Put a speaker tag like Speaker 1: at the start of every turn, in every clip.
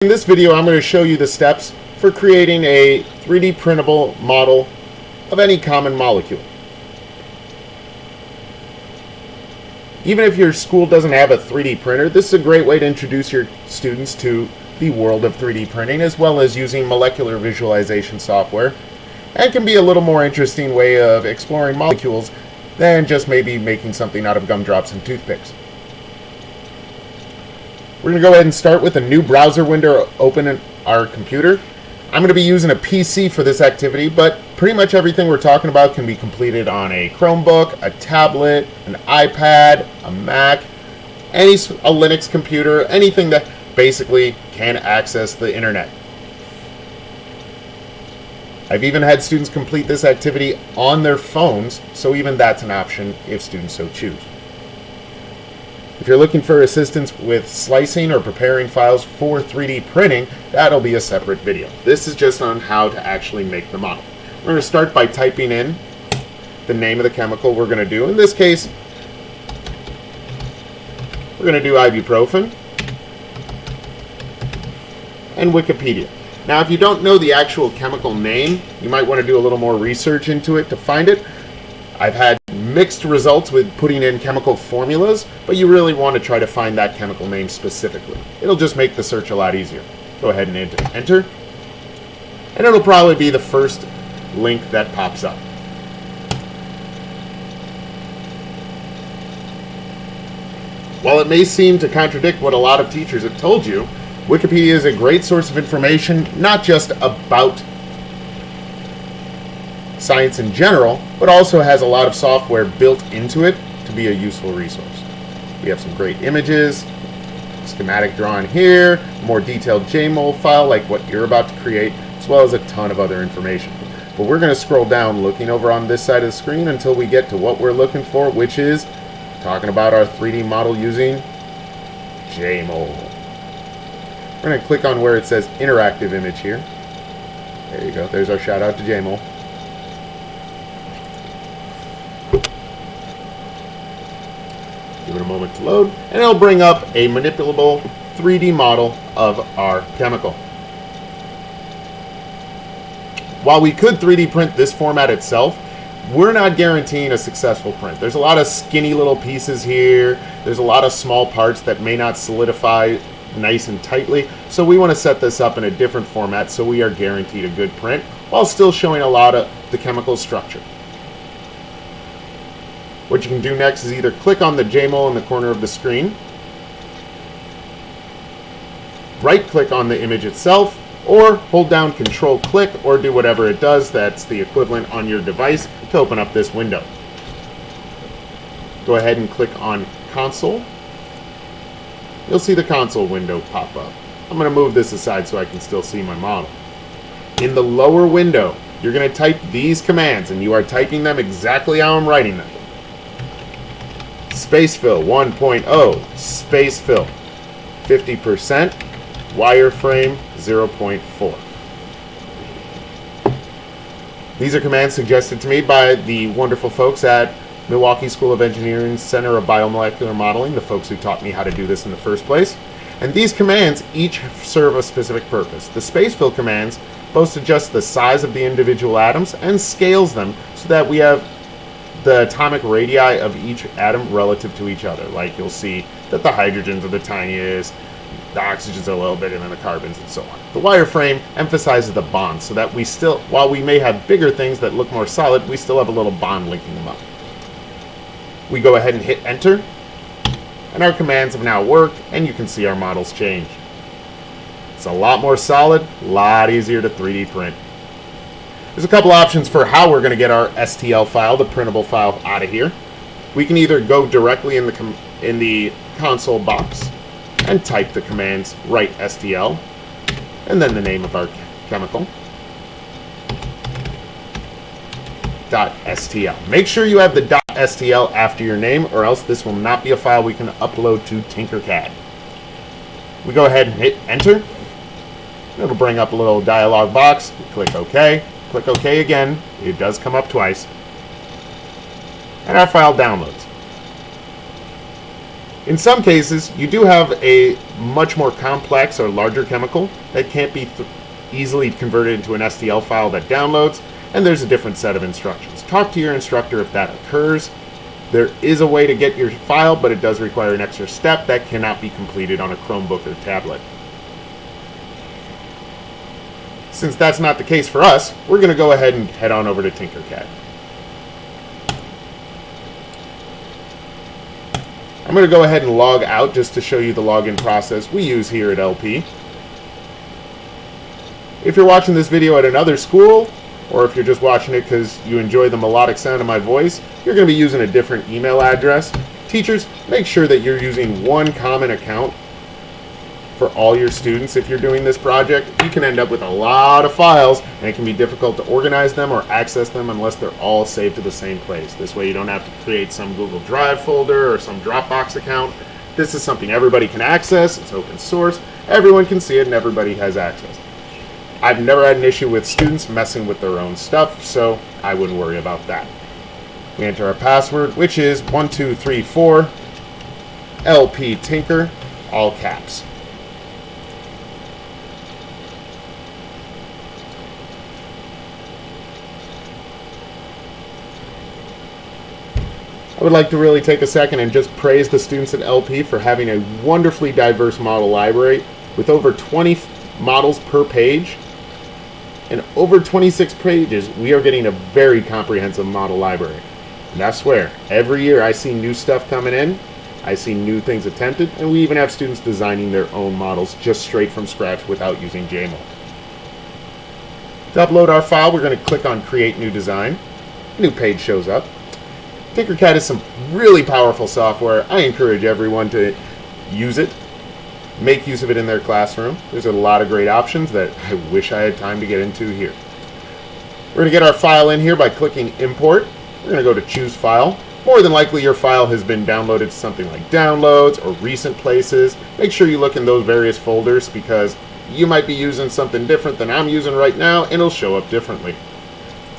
Speaker 1: In this video, I'm going to show you the steps for creating a 3D printable model of any common molecule. Even if your school doesn't have a 3D printer, this is a great way to introduce your students to the world of 3D printing, as well as using molecular visualization software, and can be a little more interesting way of exploring molecules than just maybe making something out of gumdrops and toothpicks. We're going to go ahead and start with a new browser window open in our computer. I'm going to be using a PC for this activity, but pretty much everything we're talking about can be completed on a Chromebook, a tablet, an iPad, a Mac, a Linux computer, anything that basically can access the internet. I've even had students complete this activity on their phones, so even that's an option if students so choose. If you're looking for assistance with slicing or preparing files for 3D printing, that'll be a separate video. This is just on how to actually make the model. We're going to start by typing in the name of the chemical we're going to do. In this case, we're going to do ibuprofen and Wikipedia. Now, if you don't know the actual chemical name, you might want to do a little more research into it to find it. I've had mixed results with putting in chemical formulas, but you really want to try to find that chemical name specifically. It'll just make the search a lot easier. Go ahead and enter, and it'll probably be the first link that pops up. While it may seem to contradict what a lot of teachers have told you, Wikipedia is a great source of information, not just about science in general, but also has a lot of software built into it to be a useful resource. We have some great images, schematic drawing here, more detailed JMOL file like what you're about to create, as well as a ton of other information. But we're going to scroll down looking over on this side of the screen until we get to what we're looking for, which is talking about our 3D model using JMOL. We're going to click on where it says interactive image here. There you go. There's our shout out to JMOL. Give it a moment to load, and it'll bring up a manipulable 3D model of our chemical. While we could 3D print this format itself, we're not guaranteeing a successful print. There's a lot of skinny little pieces here. There's a lot of small parts that may not solidify nice and tightly. So we want to set this up in a different format so we are guaranteed a good print while still showing a lot of the chemical structure. What you can do next is either click on the JMOL in the corner of the screen, right-click on the image itself, or hold down Control-click, or do whatever it does that's the equivalent on your device to open up this window. Go ahead and click on Console. You'll see the console window pop up. I'm going to move this aside so I can still see my model. In the lower window, you're going to type these commands, and you are typing them exactly how I'm writing them. Spacefill 1.0, spacefill 50%, wireframe 0.4. These are commands suggested to me by the wonderful folks at Milwaukee School of Engineering Center of Biomolecular Modeling, the folks who taught me how to do this in the first place. And these commands each serve a specific purpose. The spacefill commands both adjust the size of the individual atoms and scales them so that we have the atomic radii of each atom relative to each other. Like you'll see that the hydrogens are the tiniest, the oxygens are a little bit, and then the carbons and so on. The wireframe emphasizes the bonds so that we still, while we may have bigger things that look more solid, we still have a little bond linking them up. We go ahead and hit enter, and our commands have now worked, and you can see our models change. It's a lot more solid, a lot easier to 3D print. There's a couple options for how we're going to get our STL file, the printable file, out of here. We can either go directly in the console box and type the commands write STL and then the name of our chemical .stl. Make sure you have the .stl after your name, or else this will not be a file we can upload to Tinkercad. We go ahead and hit enter. It'll bring up a little dialog box. We click OK. Click OK again. It does come up twice. And our file downloads. In some cases, you do have a much more complex or larger chemical that can't be easily converted into an STL file that downloads, and there's a different set of instructions. Talk to your instructor if that occurs. There is a way to get your file, but it does require an extra step that cannot be completed on a Chromebook or tablet. Since that's not the case for us, we're going to go ahead and head on over to Tinkercad. I'm going to go ahead and log out just to show you the login process we use here at LP. If you're watching this video at another school, or if you're just watching it because you enjoy the melodic sound of my voice, you're going to be using a different email address. Teachers, make sure that you're using one common account for all your students. If you're doing this project, you can end up with a lot of files, and it can be difficult to organize them or access them unless they're all saved to the same place. This way you don't have to create some Google Drive folder or some Dropbox account. This is something everybody can access. It's open source. Everyone can see it, and everybody has access. I've never had an issue with students messing with their own stuff, so I wouldn't worry about that. We enter our password, which is 1234 LP Tinker, all caps. I would like to really take a second and just praise the students at LP for having a wonderfully diverse model library with over 20 models per page. And over 26 pages, we are getting a very comprehensive model library. And I swear, every year I see new stuff coming in, I see new things attempted, and we even have students designing their own models just straight from scratch without using JMOL. To upload our file, we're going to click on Create New Design. A new page shows up. Tinkercad is some really powerful software. I encourage everyone to use it, make use of it in their classroom. There's a lot of great options that I wish I had time to get into here. We're going to get our file in here by clicking Import. We're going to go to Choose File. More than likely your file has been downloaded to something like Downloads or Recent Places. Make sure you look in those various folders because you might be using something different than I'm using right now and it'll show up differently.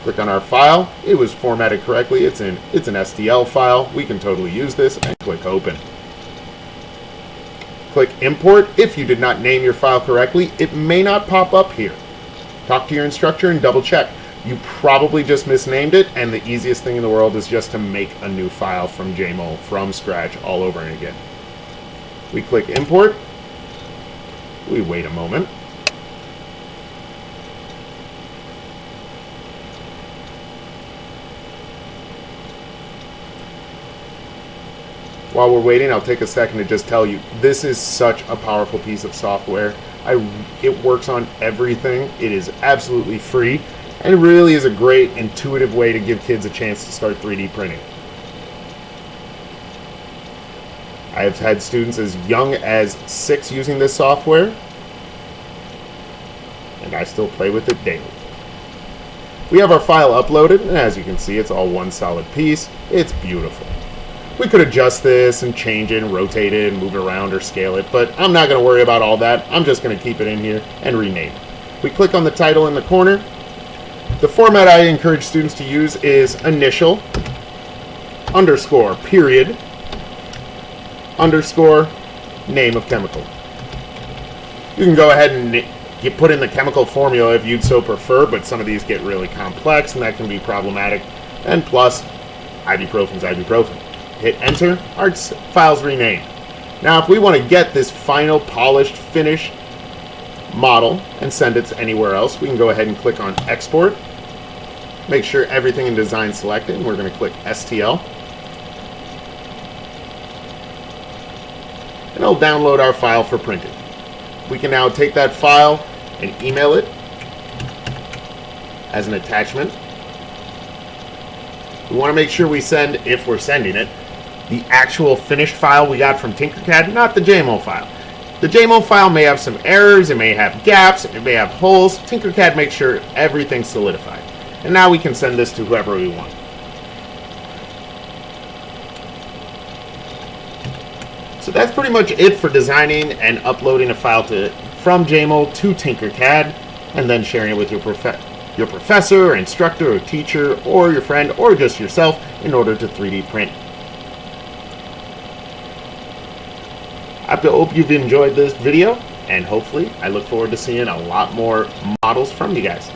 Speaker 1: Click on our file. It was formatted correctly. It's an STL file. We can totally use this, and click Open. Click Import. If you did not name your file correctly, it may not pop up here. Talk to your instructor and double check. You probably just misnamed it, and the easiest thing in the world is just to make a new file from JMOL from scratch all over again. We click Import. We wait a moment. While we're waiting, I'll take a second to just tell you, this is such a powerful piece of software. It works on everything. It is absolutely free, and it really is a great, intuitive way to give kids a chance to start 3D printing. I have had students as young as 6 using this software, and I still play with it daily. We have our file uploaded, and as you can see, it's all one solid piece. It's beautiful. We could adjust this and change it and rotate it and move it around or scale it, but I'm not going to worry about all that. I'm just going to keep it in here and rename it. We click on the title in the corner. The format I encourage students to use is initial, underscore, period, underscore, name of chemical. You can go ahead and you put in the chemical formula if you'd so prefer, but some of these get really complex and that can be problematic. And plus, ibuprofen's ibuprofen. Hit enter, our file's renamed. Now if we want to get this final polished finished model and send it to anywhere else, we can go ahead and click on export. Make sure everything in design selected, and we're going to click STL. And it'll download our file for printing. We can now take that file and email it as an attachment. We want to make sure we send, if we're sending it, the actual finished file we got from Tinkercad, not the JMOL file. The JMOL file may have some errors, it may have gaps, it may have holes. Tinkercad makes sure everything's solidified. And now we can send this to whoever we want. So that's pretty much it for designing and uploading a file from JMOL to Tinkercad, and then sharing it with your professor, or instructor, or teacher, or your friend, or just yourself in order to 3D print. I hope you've enjoyed this video, and hopefully I look forward to seeing a lot more models from you guys.